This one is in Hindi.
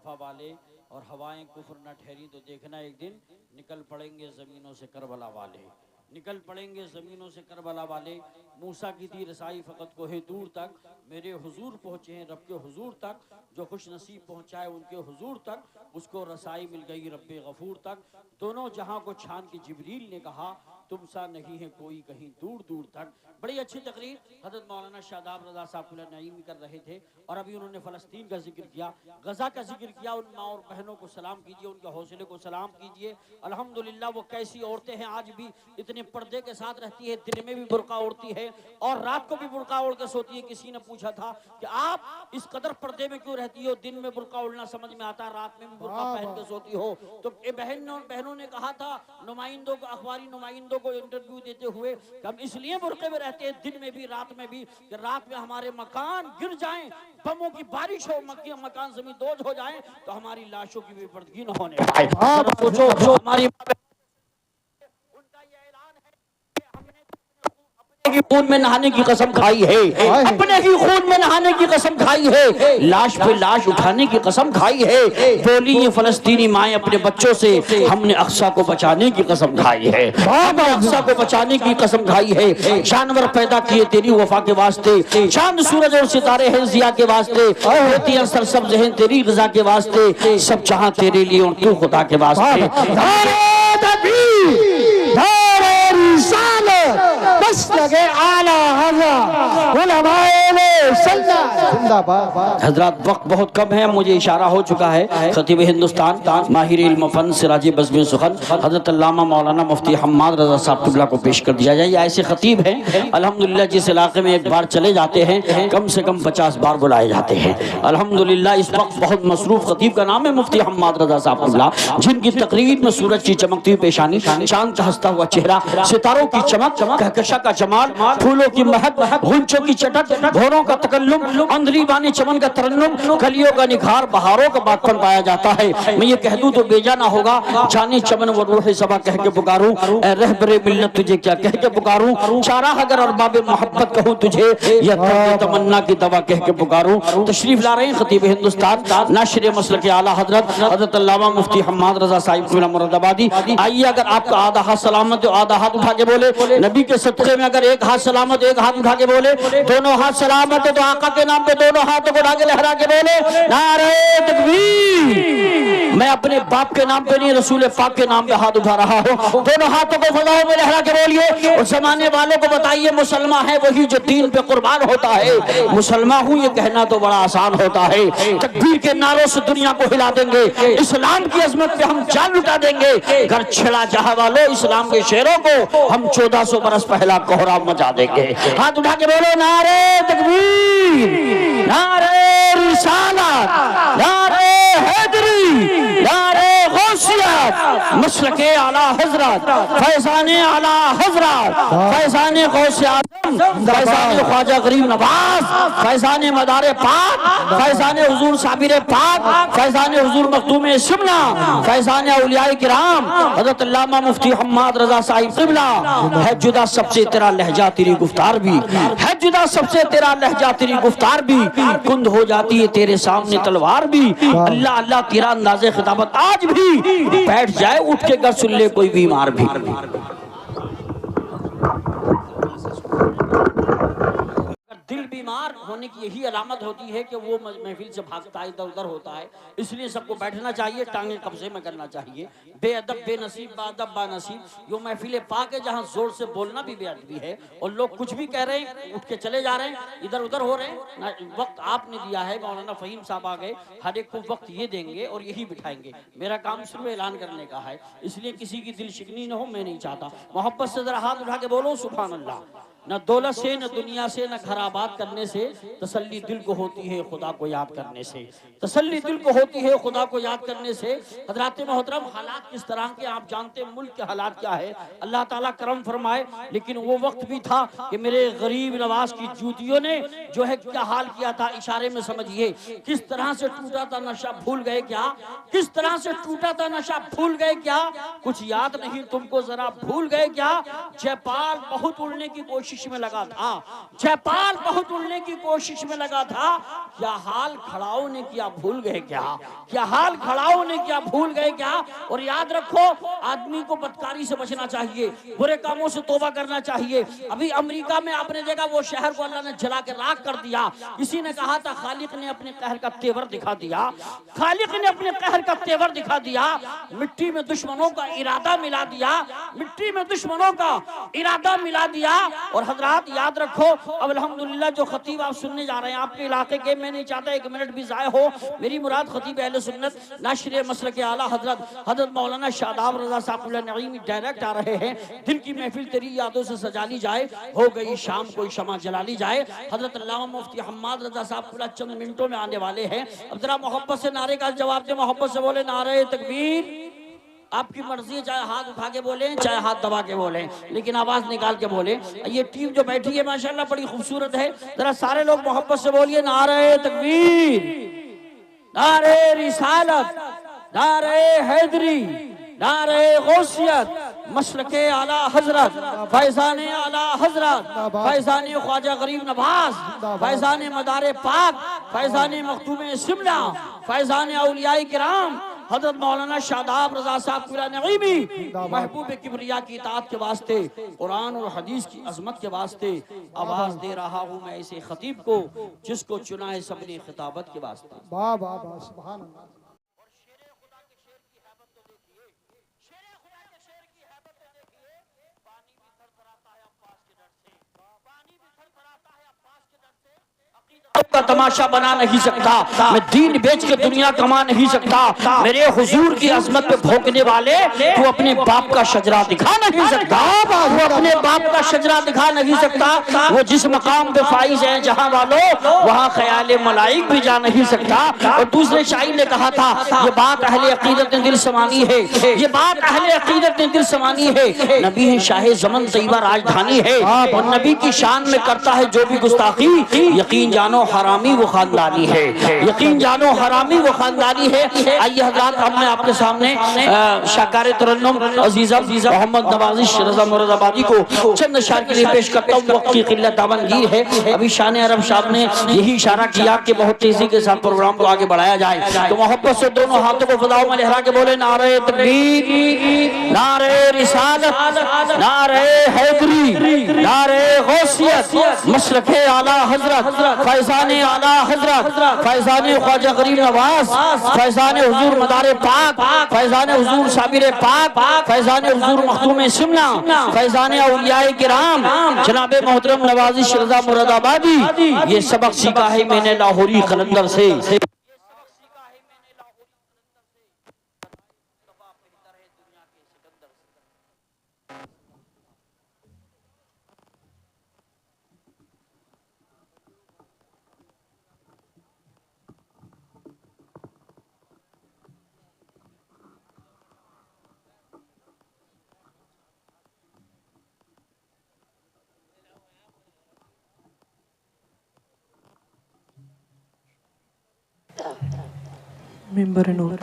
वफा वाले और हवाएं कुफ्र न ठहरी तो देखना एक दिन निकल पड़ेंगे ज़मीनों से करबला वाले, निकल पड़ेंगे ज़मीनों से करबला वाले। मूसा की थी रसाई फ़कत को है दूर तक, मेरे हुजूर पहुँचे हैं रब के हुजूर तक, जो खुश नसीब पहुँचाए उनके हुजूर तक, उसको रसाई मिल गई रब्बे गफूर तक। दोनों जहां को छान के जिब्रील ने कहा तुम सा नहीं है कोई कहीं दूर दूर तक। बड़ी अच्छी तकरीर हज़रत मौलाना शादाब रज़ा साहब नईमी कर रहे थे और अभी उन्होंने फ़लस्तीन का जिक्र किया, गज़ा का जिक्र किया। उन माँ और बहनों को सलाम कीजिए, उनके हौसले को सलाम कीजिए। अल्हम्दुलिल्लाह वो कैसी औरतें हैं आज भी इतने पर्दे के साथ रहती है, दिन में भी बुर्का ओढ़ती है और रात को भी बुर्का ओढ़ के सोती है। किसी ने पूछा था कि आप इस कदर पर्दे में क्यों रहती हो, दिन में बुर्का ओढ़ना समझ में आता है, रात में भी बुर्का पहन के सोती हो। तो बहनों ने कहा था नुमाइंदों को, अखबारी नुमाइंदों को इंटरव्यू देते हुए, हम इसलिए बुर्के में रहते हैं दिन में भी रात में भी कि रात में हमारे मकान गिर जाएं, बमों की बारिश हो, मकान जमीन दोज हो जाएं तो हमारी लाशों की बेपर्दगी न होने पाए। सोचो हमारी की खून में नहाने की कसम खाई है, अपने ही खून में नहाने की कसम खाई है, लाश पे लाश उठाने की कसम खाई है। बोली ये फलस्तीनी माएं अपने बच्चों से, हमने अक्सा को बचाने की कसम खाई है, हमने अक्सा को बचाने की कसम खाई है। जानवर पैदा किए तेरी वफा के वास्ते, चांद सूरज और सितारे हैं जिया के वास्ते, होतियां सरसब्ज हैं तेरी रज़ा के वास्ते, सब जहां तेरे लिए और तू खुदा के वास्ते। बस लगे आला हजरत, वक्त बहुत कम है, मुझे इशारा हो चुका है। खतीब हिंदुस्तान माहिर इल्म फन सिराज बज़्म सुखन हजरत अल्लामा मौलाना मुफ्ती हम्माद रज़ा साहब क़िबला को पेश कर दिया जाए। ऐसे खतीब हैं अल्हम्दुलिल्लाह जिस इलाके में एक बार चले जाते हैं कम से कम 50 बार बुलाए जाते हैं अल्हम्दुलिल्लाह। इस वक्त बहुत मसरूफ खतीब का नाम है मुफ्ती हम्माद रज़ा साहब क़िबला, जिनकी तकरीर में सूरज की चमकती हुई पेशानी, चांद का हंसता हुआ चेहरा, सितारों की चमक, कहकशा का जमाल, फूलों की महक, गुंचों की चटक, भौरों का तकल्लुम, अंधरी बानी चमन का तरन्नुम, कलियों का निखार, बहारों का बातपन पाया जाता है। मैं ये कह दूं तो बेजाना होगा, जाने चमन व रूह सबा कह के पुकारूं, ए रहबरे मिल्लत तुझे क्या कह के पुकारूं, चारा अगर अरबाब मोहब्बत कहूं तुझे, या तमन्ना की दवा कह के पुकारूं। तशरीफ ला रहे हैं खतीब हिंदुस्तान नाशिर मसलक के आला हजरत अल्लामा मुफ्ती हम्माद रज़ा साहिब क़िबला मुरादाबादी। आइए अगर आपका आधा हाथ सलामत हो आधा हाथ उठा के बोले, नबी के सदक़े में अगर एक हाथ सलामत एक हाथ उठा के बोले, दोनों हाथ सलामत है तो आका के नाम पे दोनों हाथों को उठा के लहरा के बोले नारे तकबीर। मैं अपने बाप के नाम पे नहीं रसूल पाक के नाम पे हाथ उठा रहा हूँ, दोनों हाथों को फजाओं में लहरा के बोलिए और जमाने वालों को बताइए मुसलमान है वही जो दीन पे कुर्बान होता है। मुसलमान हूँ ये कहना तो बड़ा आसान होता है, तकबीर के नारों से दुनिया को हिला देंगे, इस्लाम की अजमत पे हम जान लुटा देंगे। घर छेड़ा जहाँ वालों इस्लाम के शेरों को हम 1400 बरस पहला कोहराम मचा देंगे। हाथ उठा के बोलो नारे तकबीर, नारे रिसालत, नारे हैदरी, नारे गौसियत, मसलके आला हजरत, फैज़ाने आला हजरत, फैज़ाने गौसे आज़म, फैज़ाने ख्वाजा गरीब नवाज, फैज़ाने मदारे पाक, फैज़ाने हुजूर साबिर पाक, फैज़ाने हुजूर मखदूम शिमला, फैज़ाने औलियाए किराम हज़रत अल्लामा मुफ्ती हम्माद रज़ा साहिब क़िबला। है जुदा सबसे तेरा लहजा तेरी गुफ्तार भी, है जुदा सबसे तेरा लहजा तेरी गुफ्तार भी, कुंद हो जाती है तेरे सामने तलवार भी। अल्लाह अल्लाह तेरा अंदाज़े खिताबत आज भी बैठ जाए उठ के घर सुन ले कोई बीमार भी। दिल बीमार होने की यही अलामत होती है कि वो महफिल से भागता है, इधर उधर होता है। इसलिए सबको बैठना चाहिए, टांगे कब्जे में करना चाहिए। बेअदब बेनसीब बादब बानसीब, यो महफिल पाक है जहाँ जोर से बोलना भी बेअदबी है और लोग कुछ भी कह रहे हैं उठ के चले जा रहे हैं, इधर उधर हो रहे हैं। वक्त आपने दिया है, मौलाना फ़हीम साहब आ गए, हर एक को वक्त ये देंगे और यही बिठाएंगे। मेरा काम सिर्फ ऐलान करने का है, इसलिए किसी की दिल शिकनी न हो, मैं नहीं चाहता। मोहब्बत से जरा हाथ उठा के बोलो सुभान अल्लाह। न दौलत से न दुनिया से न खराबात करने से तसल्ली दिल को होती है खुदा को याद करने से, तसल्ली दिल को होती है खुदा को याद करने से। हज़रात मोहतरम हालात किस तरह के आप जानते हैं, मुल्क के हालात क्या है, अल्लाह ताला करम फरमाए। लेकिन वो वक्त भी था कि मेरे गरीब नवाज की जूतियों ने जो है क्या हाल किया था, इशारे में समझिए किस तरह से टूटा था नशा, भूल गए क्या? किस तरह से टूटा था नशा, भूल गए क्या? कुछ याद नहीं तुमको जरा, भूल गए क्या? जयपाल बहुत उड़ने की कोशिश कोशिश में लगा था, जयपाल बहुत उड़ने की कोशिश में लगा था। क्या हाल खड़ाओं ने किया भूल गए क्या, क्या हाल खड़ाओं ने किया भूल गए क्या। और याद रखो, आदमी को बदकारी से बचना चाहिए, बुरे कामों से तौबा करना चाहिए। अभी अमेरिका में आपने देखा वो शहर को अल्लाह ने जला के राख कर दिया। किसी ने कहा था खालिक ने अपने कहर का तेवर दिखा दिया, खालिक ने अपने कहर का तेवर दिखा दिया। मिट्टी में दुश्मनों का इरादा मिला दिया, मिट्टी में दुश्मनों का इरादा मिला दिया। और हजरात याद रखो, अब अल्हम्दुलिल्लाह जो खतीब आप सुनने जा रहे हैं आपके इलाके के, मैं नहीं चाहता एक मिनट भी जाया हो, मेरी मुराद खतीब अहले सुन्नत नाशिर मसलक के आला हजरत मौलाना शादाब रजा साहब नईमी डायरेक्ट आ रहे हैं। दिन की महफिल तेरी यादों से सजा ली जाए, हो गई शाम कोई शमा जला ली जाए। हजरत अल्लामा मुफ्ती हम्माद रजा साहब चंद मिनटों में आने वाले हैं। अब जरा मोहब्बत से नारे का जवाब दे, मोहब्बत से बोले नारे तकबीर। आपकी मर्जी है, चाहे हाथ उठा के बोले चाहे हाथ दबा के बोले, लेकिन आवाज निकाल के बोले। ये टीम जो बैठी है माशाल्लाह बड़ी खूबसूरत है, जरा सारे लोग मोहब्बत से बोलिए नारे तकबीर, नारे रिसालत, नारे हैदरी, नारे गौसियत, मसलके आला हजरत, फैजान आला हजरत, फैजान ख्वाजा गरीब नवाज, फैजान मदारे पाक, फैजान मखतूम शिमला, फैजान औलियाए किराम हजरत मौलाना शादाब रजा साहब नईमी, महबूब किबरिया की इताअत के वास्ते, कुरान और हदीस की अजमत के वास्ते आवाज दे रहा हूँ मैं ऐसे खतीब को जिसको चुना है सबने खिताबत के वास्ते। वाह वाह वाह, सुभान अल्लाह। का तमाशा बना नहीं सकता, मैं दीन बेच के दुनिया कमा नहीं सकता, मेरे हुजूर की अजमत पे भोंकने वाले तू अपने बाप का शजरा दिखा नहीं सकता, वो अपने बाप का शजरा दिखा नहीं सकता। वो जिस मकाम पे फाइज है जहां वालों वहां ख्याल मलाइक भी जा नहीं सकता। और दूसरे शायर ने कहा था ये बात अहले अकीदत ने दिल समानी है, ये बात अहले अकीदत ने दिल समानी है। नबी है शाहे ज़मन तैयबा राजधानी है, और नबी की शान में करता है जो भी गुस्ताखी, यकीन जानो हरामी वो खानदानी है, यकीन जानो हरामी वो खानदानी है। आइए हज़रात, अब मैं आपके सामने शाकार तरन्नुम अजीज़ा मोहम्मद नवाज़िश रज़ा मुरादाबादी को चंद अशआर के लिए पेश करता हूँ। वक्त की किल्लत दामनगीर है। अभी शान अरब साहब ने यही इशारा किया कि बहुत तेजी के साथ प्रोग्राम को आगे बढ़ाया जाए, तो मोहब्बत से दोनों हाथों को फ़िज़ाओं में लहरा के बोले नारे तकबीर, नारे रिसालत, नारे हैदरी, नारे गौसियत, मसलके आला हजरत, फैजान आला हजरत, फैजान ख्वाजा गरीब नवाज, फैजान हुजूर मदारे पाक, फैजान हुजूर साबिर पाक, फैजान हुजूर मखतूम शिमला, फैजान औलियाए किराम जनाबे मोहतरम नवाज़िश रज़ा मुरादाबादी। ये सबक सीखा है मैंने लाहौरी कलंदर से। मिंबर नूर